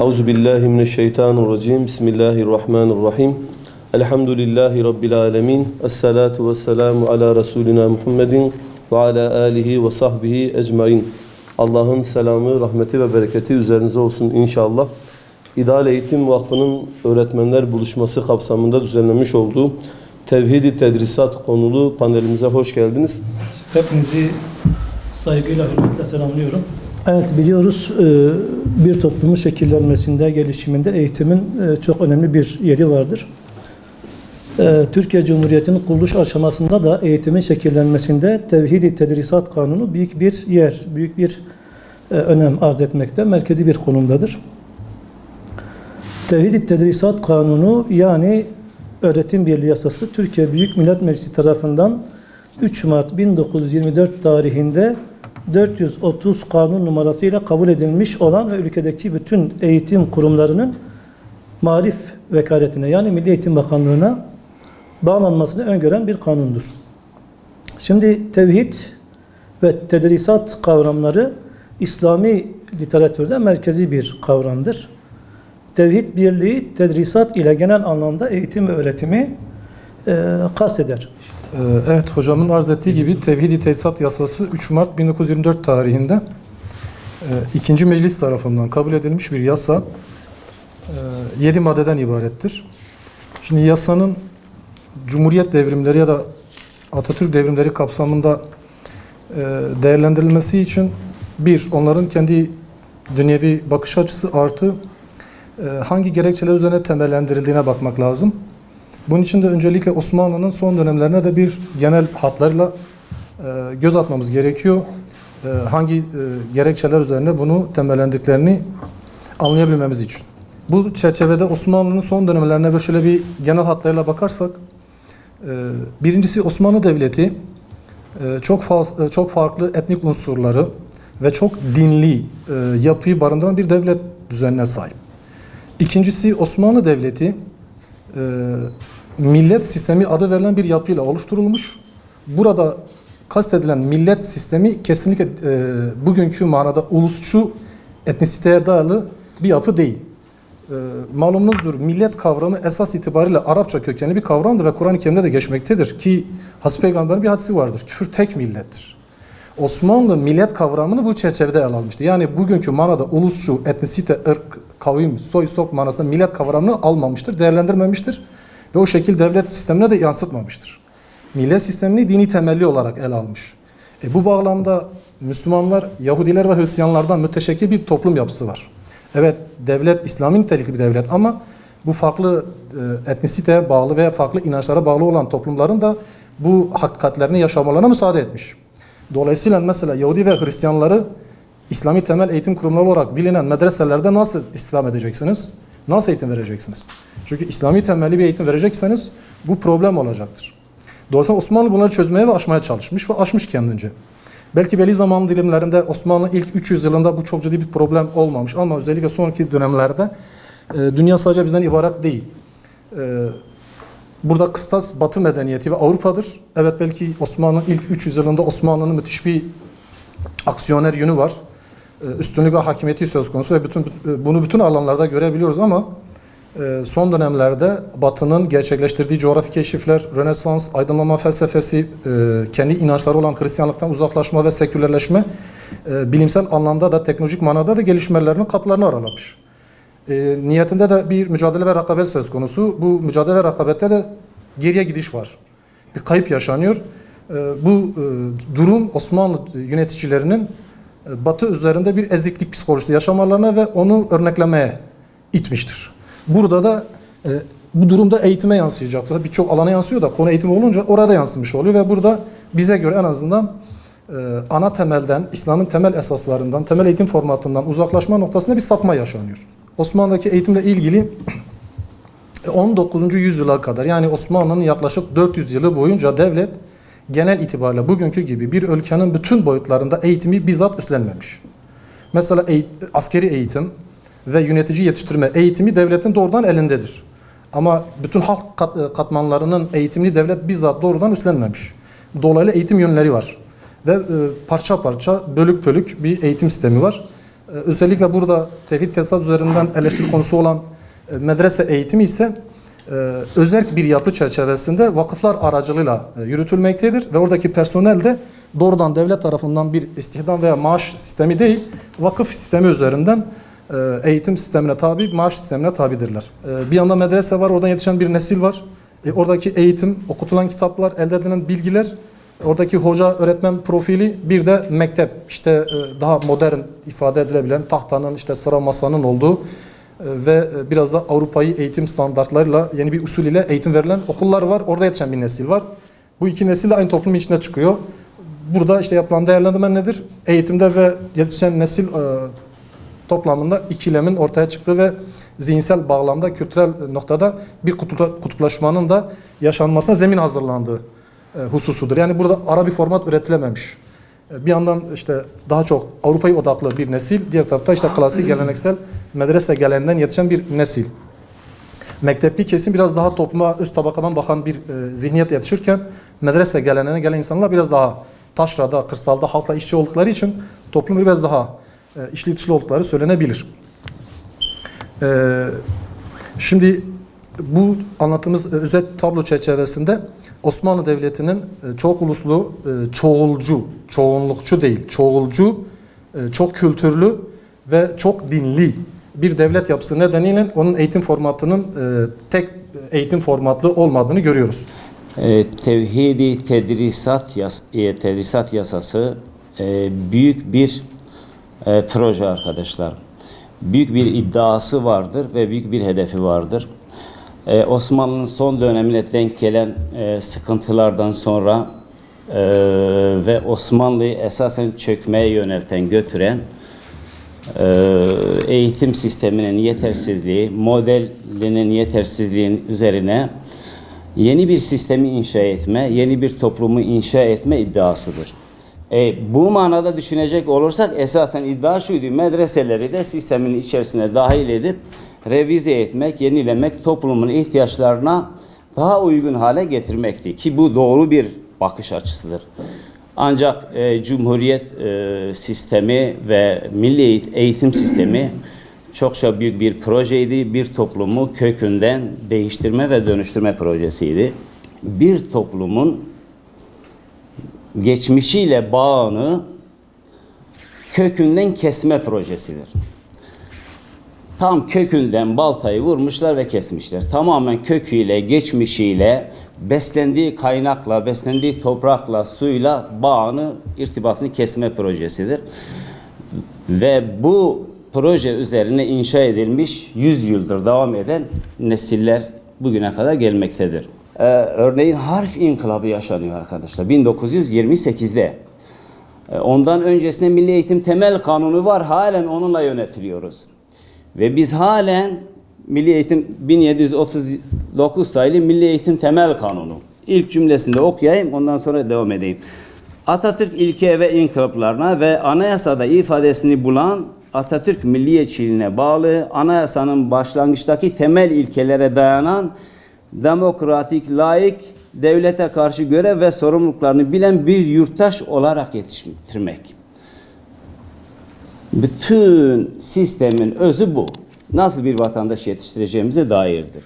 Euzubillahimineşşeytanirracim. Bismillahirrahmanirrahim. Elhamdülillahi Rabbil alemin. Esselatu vesselamu ala Resulina Muhammedin ve ala alihi ve sahbihi ecmain. Allah'ın selamı, rahmeti ve bereketi üzerinize olsun inşallah. İdeal Eğitim Vakfı'nın öğretmenler buluşması kapsamında düzenlenmiş olduğu Tevhid-i Tedrisat konulu panelimize hoş geldiniz. Hepinizi saygıyla, hürmetle selamlıyorum. Evet, biliyoruz bir toplumun şekillenmesinde, gelişiminde eğitimin çok önemli bir yeri vardır. Türkiye Cumhuriyeti'nin kuruluş aşamasında da eğitimin şekillenmesinde Tevhid-i Tedrisat Kanunu büyük bir yer, büyük bir önem arz etmekte, merkezi bir konumdadır. Tevhid-i Tedrisat Kanunu yani Öğretim Birliği Yasası Türkiye Büyük Millet Meclisi tarafından 3 Mart 1924 tarihinde 430 kanun numarasıyla kabul edilmiş olan ve ülkedeki bütün eğitim kurumlarının marif vekaletine yani Milli Eğitim Bakanlığı'na bağlanmasını öngören bir kanundur. Şimdi tevhid ve tedrisat kavramları İslami literatürde merkezi bir kavramdır. Tevhid birliği tedrisat ile genel anlamda eğitim ve öğretimi kasteder. Evet, hocamın arz ettiği gibi Tevhid-i Tedrisat Yasası 3 Mart 1924 tarihinde 2. Meclis tarafından kabul edilmiş bir yasa. 7 maddeden ibarettir. Şimdi yasanın Cumhuriyet devrimleri ya da Atatürk devrimleri kapsamında değerlendirilmesi için onların kendi dünyevi bakış açısı artı hangi gerekçeler üzerine temellendirildiğine bakmak lazım. Bunun için de öncelikle Osmanlı'nın son dönemlerine de bir genel hatlarıyla göz atmamız gerekiyor. Hangi gerekçeler üzerine bunu temellendiklerini anlayabilmemiz için. Bu çerçevede Osmanlı'nın son dönemlerine şöyle bir genel hatlarıyla bakarsak, birincisi Osmanlı Devleti çok farklı etnik unsurları ve çok dinli yapıyı barındıran bir devlet düzenine sahip. İkincisi Osmanlı Devleti millet sistemi adı verilen bir yapıyla oluşturulmuş. Burada kastedilen millet sistemi kesinlikle bugünkü manada ulusçu etnisiteye dayalı bir yapı değil. Malumunuzdur, millet kavramı esas itibariyle Arapça kökenli bir kavramdır ve Kur'an-ı Kerim'de de geçmektedir ki Hazreti Peygamber'in bir hadisi vardır. Küfür tek millettir. Osmanlı millet kavramını bu çerçevede ele almıştı. Yani bugünkü manada ulusçu, etnisite, ırk, kavim, soy, sop manasında millet kavramını almamıştır, değerlendirmemiştir ve o şekilde devlet sistemine de yansıtmamıştır. Millet sistemini dini temelli olarak ele almış. Bu bağlamda Müslümanlar, Yahudiler ve Hristiyanlardan müteşekkil bir toplum yapısı var. Evet, devlet İslami nitelikli bir devlet ama bu farklı etnisiteye bağlı veya farklı inançlara bağlı olan toplumların da bu hakikatlerini yaşamalarına müsaade etmiş. Dolayısıyla mesela Yahudi ve Hristiyanları İslami temel eğitim kurumları olarak bilinen medreselerde nasıl istihdam edeceksiniz? Nasıl eğitim vereceksiniz? Çünkü İslami temelli bir eğitim verecekseniz bu problem olacaktır. Dolayısıyla Osmanlı bunları çözmeye ve aşmaya çalışmış ve aşmış kendince. Belki belli zaman dilimlerinde Osmanlı ilk 300 yılında bu çok ciddi bir problem olmamış ama özellikle sonraki dönemlerde dünya sadece bizden ibaret değil. Burada kıstas Batı medeniyeti ve Avrupa'dır. Evet, belki Osmanlı'nın ilk 300 yılında Osmanlı'nın müthiş bir aksiyoner yönü var. Üstünlük ve hakimiyeti söz konusu ve bunu bütün alanlarda görebiliyoruz ama son dönemlerde Batı'nın gerçekleştirdiği coğrafi keşifler, Rönesans, aydınlanma felsefesi, kendi inançları olan Hristiyanlıktan uzaklaşma ve sekülerleşme bilimsel anlamda da teknolojik manada da gelişmelerinin kapılarını aralamış. Niyetinde de bir mücadele ve rekabet söz konusu. Bu mücadele ve rekabette de geriye gidiş var. Bir kayıp yaşanıyor. Bu durum Osmanlı yöneticilerinin Batı üzerinde bir eziklik psikolojisi yaşamalarına ve onu örneklemeye itmiştir. Burada da bu durumda eğitime yansıyacaktır. Birçok alana yansıyor da konu eğitim olunca orada yansımış oluyor ve burada bize göre en azından ana temelden, İslam'ın temel esaslarından, temel eğitim formatından uzaklaşma noktasında bir sapma yaşanıyor. Osmanlı'daki eğitimle ilgili 19. yüzyıla kadar yani Osmanlı'nın yaklaşık 400 yılı boyunca devlet genel itibariyle bugünkü gibi bir ülkenin bütün boyutlarında eğitimi bizzat üstlenmemiş. Mesela askeri eğitim ve yönetici yetiştirme eğitimi devletin doğrudan elindedir. Ama bütün halk katmanlarının eğitimini devlet bizzat doğrudan üstlenmemiş. Dolayısıyla eğitim yönleri var. Ve parça parça, bölük bölük bir eğitim sistemi var. Özellikle burada tevhid tesisat üzerinden eleştiri konusu olan medrese eğitimi ise özerk bir yapı çerçevesinde vakıflar aracılığıyla yürütülmektedir ve oradaki personel de doğrudan devlet tarafından bir istihdam veya maaş sistemi değil, vakıf sistemi üzerinden eğitim sistemine tabi, maaş sistemine tabidirler. Bir yanda medrese var, oradan yetişen bir nesil var. Oradaki eğitim, okutulan kitaplar, elde edilen bilgiler, oradaki hoca, öğretmen profili, bir de mektep, işte daha modern ifade edilebilen tahtanın, işte sıra masanın olduğu ve biraz da Avrupa'yı eğitim standartlarıyla, yeni bir usul ile eğitim verilen okullar var. Orada yetişen bir nesil var. Bu iki nesil de aynı toplumun içine çıkıyor. Burada işte yapılan değerlendirme nedir? Eğitimde ve yetişen nesil toplamında ikilemin ortaya çıktığı ve zihinsel bağlamda, kültürel noktada bir kutuplaşmanın da yaşanmasına zemin hazırlandığı hususudur. Yani burada ara bir format üretilememiş. Bir yandan işte daha çok Avrupa'ya odaklı bir nesil, diğer tarafta işte klasik geleneksel medrese geleneğinden yetişen bir nesil. Mektepli kesim biraz daha topluma üst tabakadan bakan bir zihniyet yetişirken medrese geleneğine gelen insanlar biraz daha taşrada, kırsalda halkla işçi oldukları için toplum biraz daha içli dışlı oldukları söylenebilir. Şimdi bu anlattığımız özet tablo çerçevesinde Osmanlı Devleti'nin çok uluslu, çoğulcu, çoğunlukçu değil, çoğulcu, çok kültürlü ve çok dinli bir devlet yapısı nedeniyle onun eğitim formatının tek eğitim formatlı olmadığını görüyoruz. Tevhidi tedrisat yasası büyük bir proje arkadaşlar. Büyük bir iddiası vardır ve büyük bir hedefi vardır. Osmanlı'nın son dönemine denk gelen sıkıntılardan sonra ve Osmanlı'yı esasen çökmeye yönelten, götüren eğitim sisteminin yetersizliği, modelinin yetersizliğin üzerine yeni bir sistemi inşa etme, yeni bir toplumu inşa etme iddiasıdır. Bu manada düşünecek olursak esasen iddia şuydu: medreseleri de sistemin içerisine dahil edip revize etmek, yenilemek, toplumun ihtiyaçlarına daha uygun hale getirmekti ki bu doğru bir bakış açısıdır. Ancak Cumhuriyet sistemi ve milli eğitim sistemi çokça büyük bir projeydi. Bir toplumu kökünden değiştirme ve dönüştürme projesiydi. Bir toplumun geçmişiyle bağını kökünden kesme projesidir. Tam kökünden baltayı vurmuşlar ve kesmişler. Tamamen köküyle, geçmişiyle, beslendiği kaynakla, beslendiği toprakla, suyla bağını, irtibatını kesme projesidir. Ve bu proje üzerine inşa edilmiş 100 yıldır devam eden nesiller bugüne kadar gelmektedir. Örneğin harf inkılabı yaşanıyor arkadaşlar 1928'de. Ondan öncesinde Milli Eğitim Temel Kanunu var, halen onunla yönetiliyoruz. Ve biz halen Milli Eğitim 1739 sayılı Milli Eğitim Temel Kanunu. İlk cümlesinde okuyayım, ondan sonra devam edeyim. Atatürk ilke ve inkılaplarına ve anayasada ifadesini bulan Atatürk milliyetçiliğine bağlı, anayasanın başlangıçtaki temel ilkelere dayanan demokratik, laik, devlete karşı görev ve sorumluluklarını bilen bir yurttaş olarak yetiştirmek. Bütün sistemin özü bu. Nasıl bir vatandaş yetiştireceğimize dairdir.